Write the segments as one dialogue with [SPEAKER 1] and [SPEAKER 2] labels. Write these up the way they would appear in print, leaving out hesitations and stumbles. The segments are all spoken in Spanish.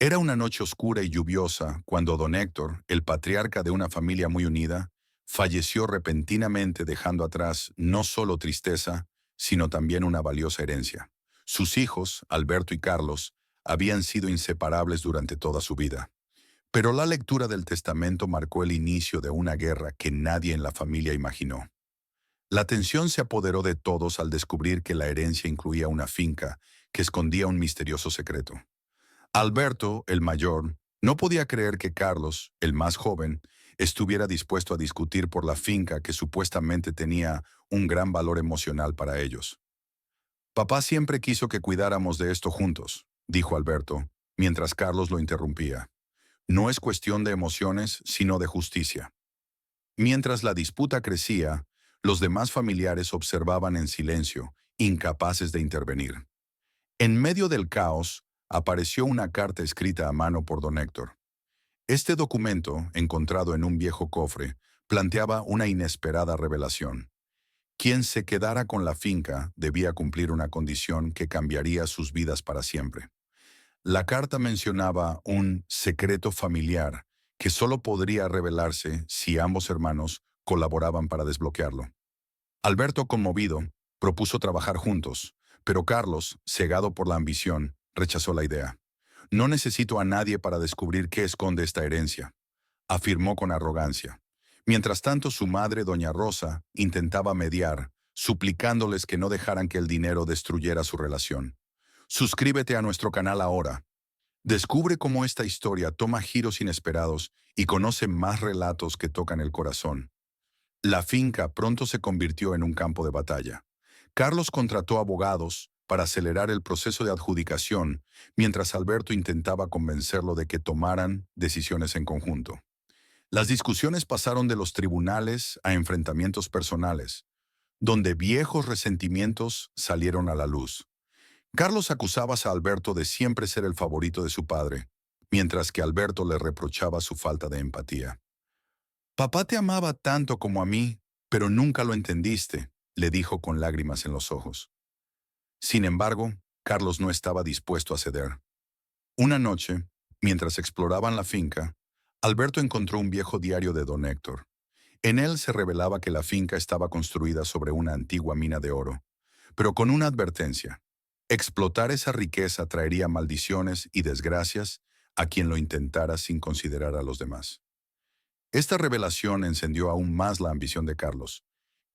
[SPEAKER 1] Era una noche oscura y lluviosa cuando don Héctor, el patriarca de una familia muy unida, falleció repentinamente dejando atrás no solo tristeza, sino también una valiosa herencia. Sus hijos, Alberto y Carlos, habían sido inseparables durante toda su vida. Pero la lectura del testamento marcó el inicio de una guerra que nadie en la familia imaginó. La tensión se apoderó de todos al descubrir que la herencia incluía una finca que escondía un misterioso secreto. Alberto, el mayor, no podía creer que Carlos, el más joven, estuviera dispuesto a discutir por la finca que supuestamente tenía un gran valor emocional para ellos. Papá siempre quiso que cuidáramos de esto juntos, dijo Alberto, mientras Carlos lo interrumpía. No es cuestión de emociones, sino de justicia. Mientras la disputa crecía, los demás familiares observaban en silencio, incapaces de intervenir. En medio del caos, apareció una carta escrita a mano por don Héctor. Este documento, encontrado en un viejo cofre, planteaba una inesperada revelación. Quien se quedara con la finca debía cumplir una condición que cambiaría sus vidas para siempre. La carta mencionaba un secreto familiar que solo podría revelarse si ambos hermanos colaboraban para desbloquearlo. Alberto, conmovido, propuso trabajar juntos, pero Carlos, cegado por la ambición, rechazó la idea. No necesito a nadie para descubrir qué esconde esta herencia, afirmó con arrogancia. Mientras tanto, su madre, doña Rosa, intentaba mediar, suplicándoles que no dejaran que el dinero destruyera su relación. Suscríbete a nuestro canal ahora. Descubre cómo esta historia toma giros inesperados y conoce más relatos que tocan el corazón. La finca pronto se convirtió en un campo de batalla. Carlos contrató abogados para acelerar el proceso de adjudicación, mientras Alberto intentaba convencerlo de que tomaran decisiones en conjunto. Las discusiones pasaron de los tribunales a enfrentamientos personales, donde viejos resentimientos salieron a la luz. Carlos acusaba a Alberto de siempre ser el favorito de su padre, mientras que Alberto le reprochaba su falta de empatía. Papá te amaba tanto como a mí, pero nunca lo entendiste, le dijo con lágrimas en los ojos. Sin embargo, Carlos no estaba dispuesto a ceder. Una noche, mientras exploraban la finca, Alberto encontró un viejo diario de don Héctor. En él se revelaba que la finca estaba construida sobre una antigua mina de oro, pero con una advertencia. Explotar esa riqueza traería maldiciones y desgracias a quien lo intentara sin considerar a los demás. Esta revelación encendió aún más la ambición de Carlos,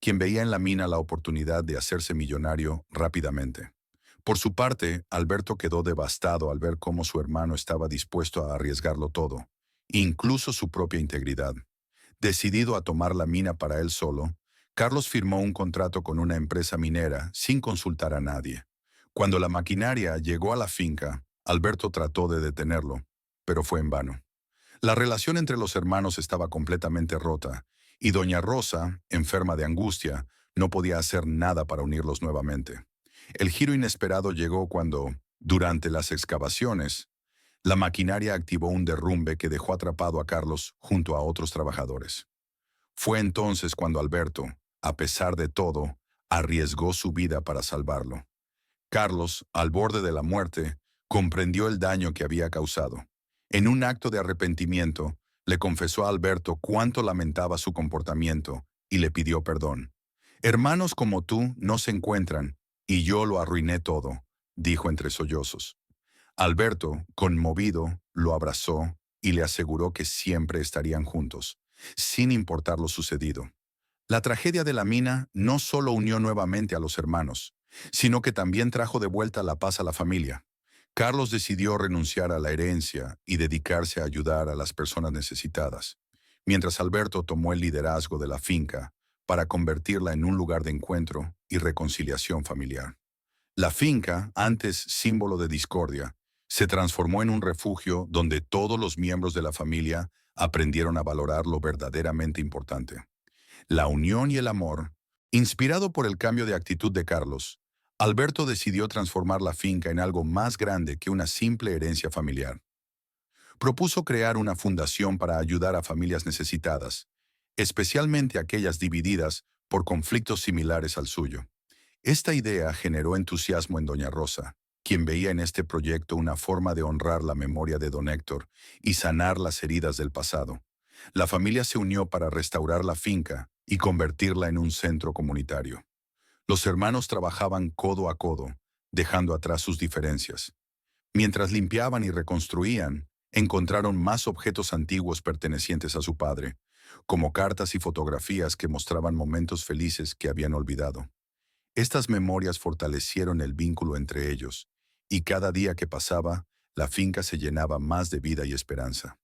[SPEAKER 1] quien veía en la mina la oportunidad de hacerse millonario rápidamente. Por su parte, Alberto quedó devastado al ver cómo su hermano estaba dispuesto a arriesgarlo todo, incluso su propia integridad. Decidido a tomar la mina para él solo, Carlos firmó un contrato con una empresa minera sin consultar a nadie. Cuando la maquinaria llegó a la finca, Alberto trató de detenerlo, pero fue en vano. La relación entre los hermanos estaba completamente rota, y doña Rosa, enferma de angustia, no podía hacer nada para unirlos nuevamente. El giro inesperado llegó cuando, durante las excavaciones, la maquinaria activó un derrumbe que dejó atrapado a Carlos junto a otros trabajadores. Fue entonces cuando Alberto, a pesar de todo, arriesgó su vida para salvarlo. Carlos, al borde de la muerte, comprendió el daño que había causado. En un acto de arrepentimiento, le confesó a Alberto cuánto lamentaba su comportamiento y le pidió perdón. Hermanos como tú no se encuentran, y yo lo arruiné todo, dijo entre sollozos. Alberto, conmovido, lo abrazó y le aseguró que siempre estarían juntos, sin importar lo sucedido. La tragedia de la mina no solo unió nuevamente a los hermanos, sino que también trajo de vuelta la paz a la familia. Carlos decidió renunciar a la herencia y dedicarse a ayudar a las personas necesitadas, mientras Alberto tomó el liderazgo de la finca para convertirla en un lugar de encuentro y reconciliación familiar. La finca, antes símbolo de discordia, se transformó en un refugio donde todos los miembros de la familia aprendieron a valorar lo verdaderamente importante: la unión y el amor. Inspirado por el cambio de actitud de Carlos, Alberto decidió transformar la finca en algo más grande que una simple herencia familiar. Propuso crear una fundación para ayudar a familias necesitadas, especialmente aquellas divididas por conflictos similares al suyo. Esta idea generó entusiasmo en doña Rosa, quien veía en este proyecto una forma de honrar la memoria de don Héctor y sanar las heridas del pasado. La familia se unió para restaurar la finca y convertirla en un centro comunitario. Los hermanos trabajaban codo a codo, dejando atrás sus diferencias. Mientras limpiaban y reconstruían, encontraron más objetos antiguos pertenecientes a su padre, como cartas y fotografías que mostraban momentos felices que habían olvidado. Estas memorias fortalecieron el vínculo entre ellos, y cada día que pasaba, la finca se llenaba más de vida y esperanza.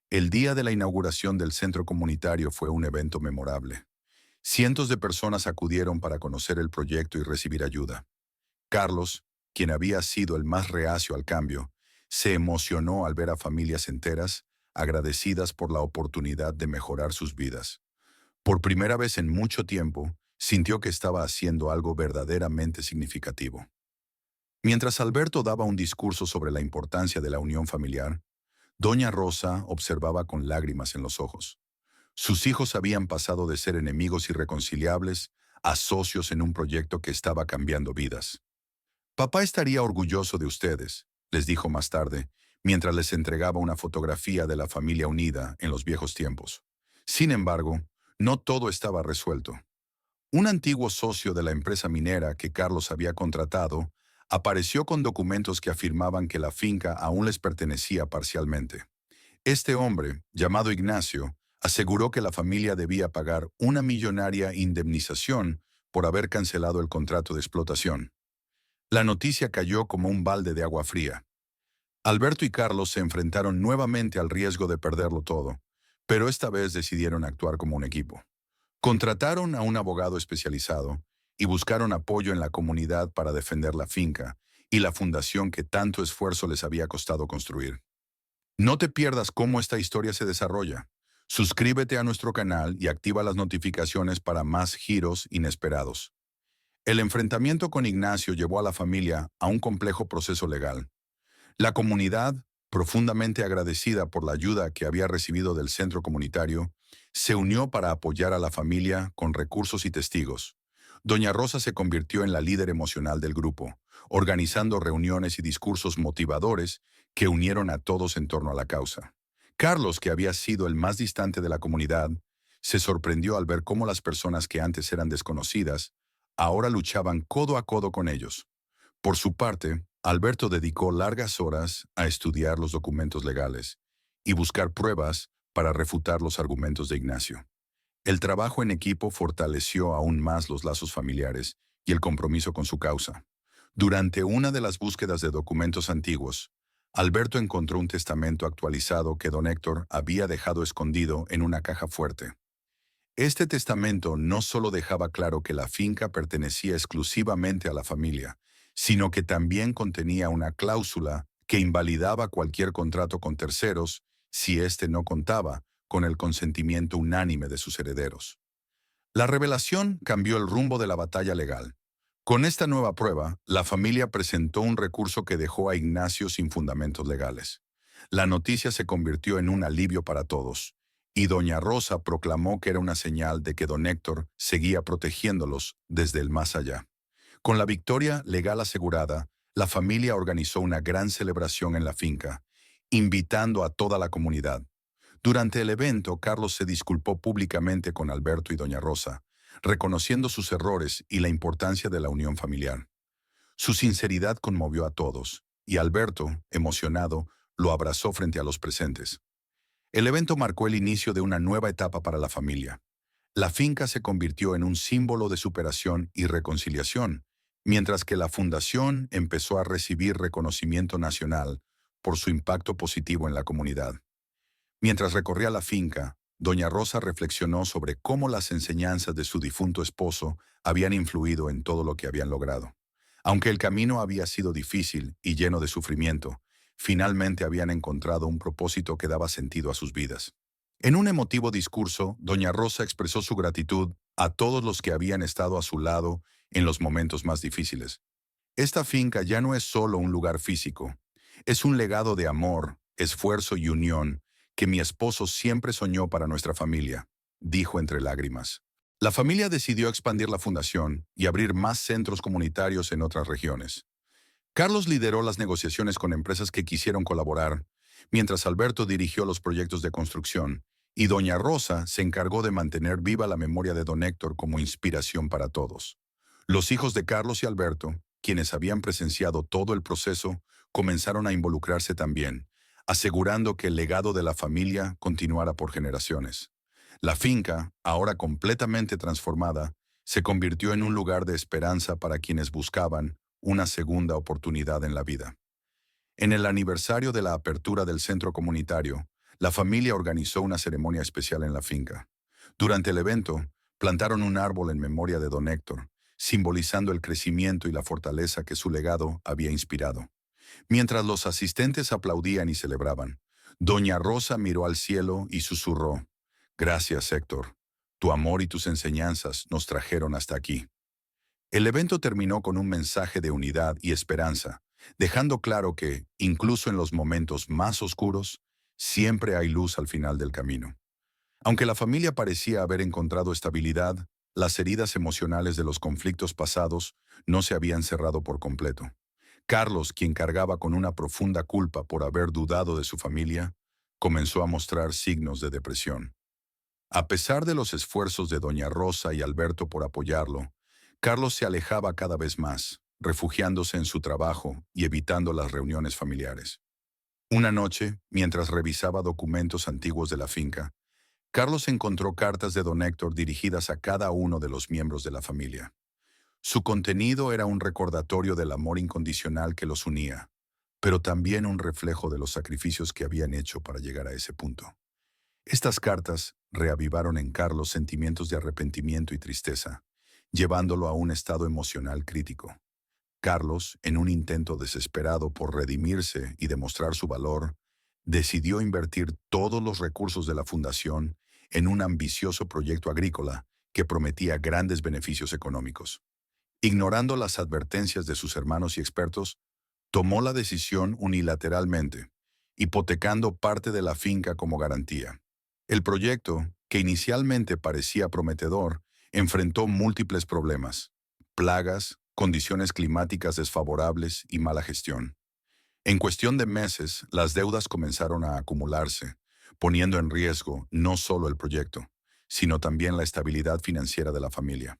[SPEAKER 1] El día de la inauguración del centro comunitario fue un evento memorable. Cientos de personas acudieron para conocer el proyecto y recibir ayuda. Carlos, quien había sido el más reacio al cambio, se emocionó al ver a familias enteras agradecidas por la oportunidad de mejorar sus vidas. Por primera vez en mucho tiempo, sintió que estaba haciendo algo verdaderamente significativo. Mientras Alberto daba un discurso sobre la importancia de la unión familiar, doña Rosa observaba con lágrimas en los ojos. Sus hijos habían pasado de ser enemigos irreconciliables a socios en un proyecto que estaba cambiando vidas. Papá estaría orgulloso de ustedes, les dijo más tarde, mientras les entregaba una fotografía de la familia unida en los viejos tiempos. Sin embargo, no todo estaba resuelto. Un antiguo socio de la empresa minera que Carlos había contratado apareció con documentos que afirmaban que la finca aún les pertenecía parcialmente. Este hombre, llamado Ignacio, aseguró que la familia debía pagar una millonaria indemnización por haber cancelado el contrato de explotación. La noticia cayó como un balde de agua fría. Alberto y Carlos se enfrentaron nuevamente al riesgo de perderlo todo, pero esta vez decidieron actuar como un equipo. Contrataron a un abogado especializado y buscaron apoyo en la comunidad para defender la finca y la fundación que tanto esfuerzo les había costado construir. No te pierdas cómo esta historia se desarrolla. Suscríbete a nuestro canal y activa las notificaciones para más giros inesperados. El enfrentamiento con Ignacio llevó a la familia a un complejo proceso legal. La comunidad, profundamente agradecida por la ayuda que había recibido del centro comunitario, se unió para apoyar a la familia con recursos y testigos. Doña Rosa se convirtió en la líder emocional del grupo, organizando reuniones y discursos motivadores que unieron a todos en torno a la causa. Carlos, que había sido el más distante de la comunidad, se sorprendió al ver cómo las personas que antes eran desconocidas ahora luchaban codo a codo con ellos. Por su parte, Alberto dedicó largas horas a estudiar los documentos legales y buscar pruebas para refutar los argumentos de Ignacio. El trabajo en equipo fortaleció aún más los lazos familiares y el compromiso con su causa. Durante una de las búsquedas de documentos antiguos, Alberto encontró un testamento actualizado que don Héctor había dejado escondido en una caja fuerte. Este testamento no solo dejaba claro que la finca pertenecía exclusivamente a la familia, sino que también contenía una cláusula que invalidaba cualquier contrato con terceros si éste no contaba con el consentimiento unánime de sus herederos. La revelación cambió el rumbo de la batalla legal. Con esta nueva prueba, la familia presentó un recurso que dejó a Ignacio sin fundamentos legales. La noticia se convirtió en un alivio para todos, y doña Rosa proclamó que era una señal de que don Héctor seguía protegiéndolos desde el más allá. Con la victoria legal asegurada, la familia organizó una gran celebración en la finca, invitando a toda la comunidad. Durante el evento, Carlos se disculpó públicamente con Alberto y doña Rosa, reconociendo sus errores y la importancia de la unión familiar. Su sinceridad conmovió a todos, y Alberto, emocionado, lo abrazó frente a los presentes. El evento marcó el inicio de una nueva etapa para la familia. La finca se convirtió en un símbolo de superación y reconciliación, mientras que la fundación empezó a recibir reconocimiento nacional por su impacto positivo en la comunidad. Mientras recorría la finca, doña Rosa reflexionó sobre cómo las enseñanzas de su difunto esposo habían influido en todo lo que habían logrado. Aunque el camino había sido difícil y lleno de sufrimiento, finalmente habían encontrado un propósito que daba sentido a sus vidas. En un emotivo discurso, doña Rosa expresó su gratitud a todos los que habían estado a su lado en los momentos más difíciles. Esta finca ya no es solo un lugar físico, es un legado de amor, esfuerzo y unión que mi esposo siempre soñó para nuestra familia, dijo entre lágrimas. La familia decidió expandir la fundación y abrir más centros comunitarios en otras regiones. Carlos lideró las negociaciones con empresas que quisieron colaborar, mientras Alberto dirigió los proyectos de construcción, y doña Rosa se encargó de mantener viva la memoria de don Héctor como inspiración para todos. Los hijos de Carlos y Alberto, quienes habían presenciado todo el proceso, comenzaron a involucrarse también, asegurando que el legado de la familia continuara por generaciones. La finca, ahora completamente transformada, se convirtió en un lugar de esperanza para quienes buscaban una segunda oportunidad en la vida. En el aniversario de la apertura del centro comunitario, la familia organizó una ceremonia especial en la finca. Durante el evento, plantaron un árbol en memoria de don Héctor, simbolizando el crecimiento y la fortaleza que su legado había inspirado. Mientras los asistentes aplaudían y celebraban, doña Rosa miró al cielo y susurró: «Gracias, Héctor. Tu amor y tus enseñanzas nos trajeron hasta aquí». El evento terminó con un mensaje de unidad y esperanza, dejando claro que, incluso en los momentos más oscuros, siempre hay luz al final del camino. Aunque la familia parecía haber encontrado estabilidad, las heridas emocionales de los conflictos pasados no se habían cerrado por completo. Carlos, quien cargaba con una profunda culpa por haber dudado de su familia, comenzó a mostrar signos de depresión. A pesar de los esfuerzos de doña Rosa y Alberto por apoyarlo, Carlos se alejaba cada vez más, refugiándose en su trabajo y evitando las reuniones familiares. Una noche, mientras revisaba documentos antiguos de la finca, Carlos encontró cartas de don Héctor dirigidas a cada uno de los miembros de la familia. Su contenido era un recordatorio del amor incondicional que los unía, pero también un reflejo de los sacrificios que habían hecho para llegar a ese punto. Estas cartas reavivaron en Carlos sentimientos de arrepentimiento y tristeza, llevándolo a un estado emocional crítico. Carlos, en un intento desesperado por redimirse y demostrar su valor, decidió invertir todos los recursos de la fundación en un ambicioso proyecto agrícola que prometía grandes beneficios económicos. Ignorando las advertencias de sus hermanos y expertos, tomó la decisión unilateralmente, hipotecando parte de la finca como garantía. El proyecto, que inicialmente parecía prometedor, enfrentó múltiples problemas: plagas, condiciones climáticas desfavorables y mala gestión. En cuestión de meses, las deudas comenzaron a acumularse, poniendo en riesgo no solo el proyecto, sino también la estabilidad financiera de la familia.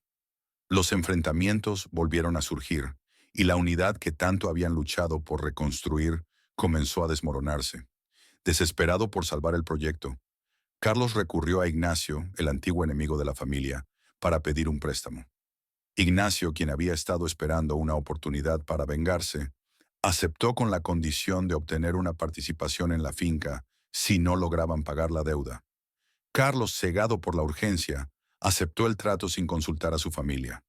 [SPEAKER 1] Los enfrentamientos volvieron a surgir, y la unidad que tanto habían luchado por reconstruir comenzó a desmoronarse. Desesperado por salvar el proyecto, Carlos recurrió a Ignacio, el antiguo enemigo de la familia, para pedir un préstamo. Ignacio, quien había estado esperando una oportunidad para vengarse, aceptó con la condición de obtener una participación en la finca si no lograban pagar la deuda. Carlos, cegado por la urgencia, aceptó el trato sin consultar a su familia.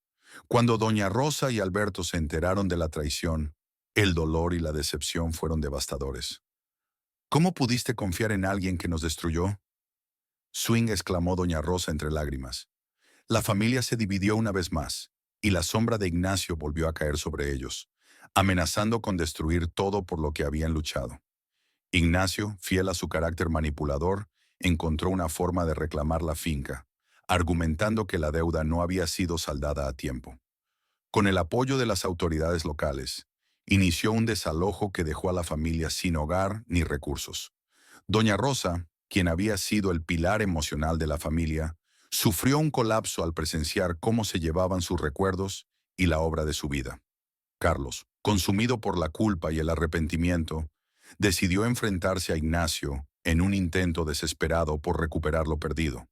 [SPEAKER 1] Cuando doña Rosa y Alberto se enteraron de la traición, el dolor y la decepción fueron devastadores. «¿Cómo pudiste confiar en alguien que nos destruyó?», Swing exclamó doña Rosa entre lágrimas. La familia se dividió una vez más, y la sombra de Ignacio volvió a caer sobre ellos, amenazando con destruir todo por lo que habían luchado. Ignacio, fiel a su carácter manipulador, encontró una forma de reclamar la finca, argumentando que la deuda no había sido saldada a tiempo. Con el apoyo de las autoridades locales, inició un desalojo que dejó a la familia sin hogar ni recursos. Doña Rosa, quien había sido el pilar emocional de la familia, sufrió un colapso al presenciar cómo se llevaban sus recuerdos y la obra de su vida. Carlos, consumido por la culpa y el arrepentimiento, decidió enfrentarse a Ignacio en un intento desesperado por recuperar lo perdido.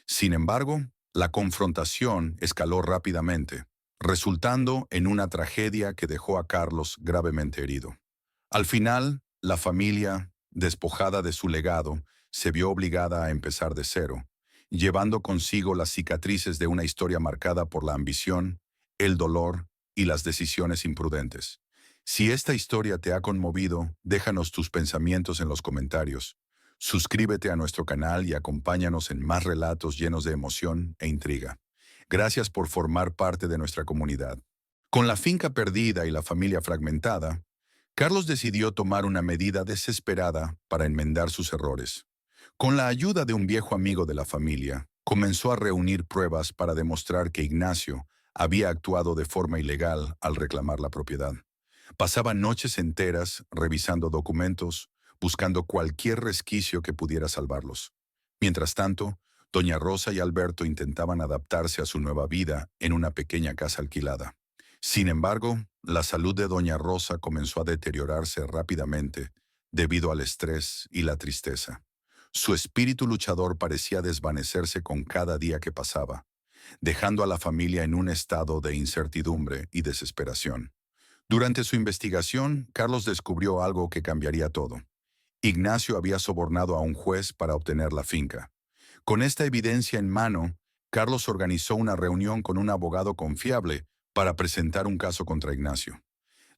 [SPEAKER 1] Sin embargo, la confrontación escaló rápidamente, resultando en una tragedia que dejó a Carlos gravemente herido. Al final, la familia, despojada de su legado, se vio obligada a empezar de cero, llevando consigo las cicatrices de una historia marcada por la ambición, el dolor y las decisiones imprudentes. Si esta historia te ha conmovido, déjanos tus pensamientos en los comentarios. Suscríbete a nuestro canal y acompáñanos en más relatos llenos de emoción e intriga. Gracias por formar parte de nuestra comunidad. Con la finca perdida y la familia fragmentada, Carlos decidió tomar una medida desesperada para enmendar sus errores. Con la ayuda de un viejo amigo de la familia, comenzó a reunir pruebas para demostrar que Ignacio había actuado de forma ilegal al reclamar la propiedad. Pasaba noches enteras revisando documentos, buscando cualquier resquicio que pudiera salvarlos. Mientras tanto, doña Rosa y Alberto intentaban adaptarse a su nueva vida en una pequeña casa alquilada. Sin embargo, la salud de doña Rosa comenzó a deteriorarse rápidamente debido al estrés y la tristeza. Su espíritu luchador parecía desvanecerse con cada día que pasaba, dejando a la familia en un estado de incertidumbre y desesperación. Durante su investigación, Carlos descubrió algo que cambiaría todo. Ignacio había sobornado a un juez para obtener la finca. Con esta evidencia en mano, Carlos organizó una reunión con un abogado confiable para presentar un caso contra Ignacio.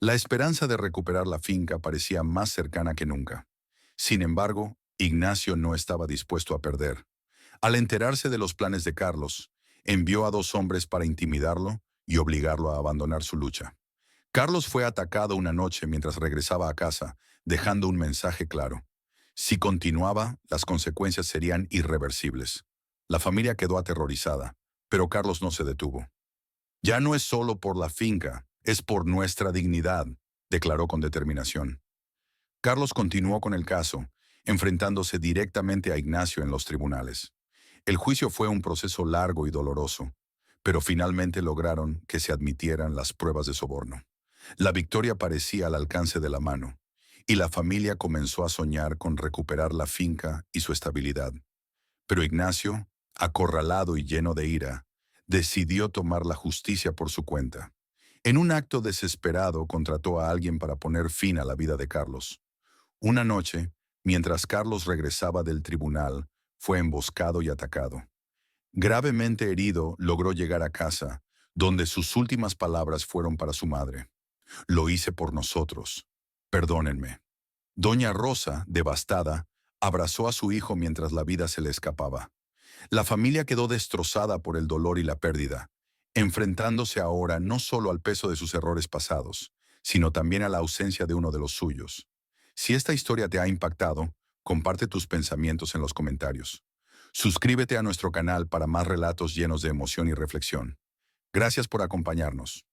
[SPEAKER 1] La esperanza de recuperar la finca parecía más cercana que nunca. Sin embargo, Ignacio no estaba dispuesto a perder. Al enterarse de los planes de Carlos, envió a 2 hombres para intimidarlo y obligarlo a abandonar su lucha. Carlos fue atacado una noche mientras regresaba a casa, dejando un mensaje claro. Si continuaba, las consecuencias serían irreversibles. La familia quedó aterrorizada, pero Carlos no se detuvo. Ya no es solo por la finca, es por nuestra dignidad, declaró con determinación. Carlos continuó con el caso, enfrentándose directamente a Ignacio en los tribunales. El juicio fue un proceso largo y doloroso, pero finalmente lograron que se admitieran las pruebas de soborno. La victoria parecía al alcance de la mano, y la familia comenzó a soñar con recuperar la finca y su estabilidad. Pero Ignacio, acorralado y lleno de ira, decidió tomar la justicia por su cuenta. En un acto desesperado contrató a alguien para poner fin a la vida de Carlos. Una noche, mientras Carlos regresaba del tribunal, fue emboscado y atacado. Gravemente herido, logró llegar a casa, donde sus últimas palabras fueron para su madre. Lo hice por nosotros. Perdónenme. Doña Rosa, devastada, abrazó a su hijo mientras la vida se le escapaba. La familia quedó destrozada por el dolor y la pérdida, enfrentándose ahora no solo al peso de sus errores pasados, sino también a la ausencia de uno de los suyos. Si esta historia te ha impactado, comparte tus pensamientos en los comentarios. Suscríbete a nuestro canal para más relatos llenos de emoción y reflexión. Gracias por acompañarnos.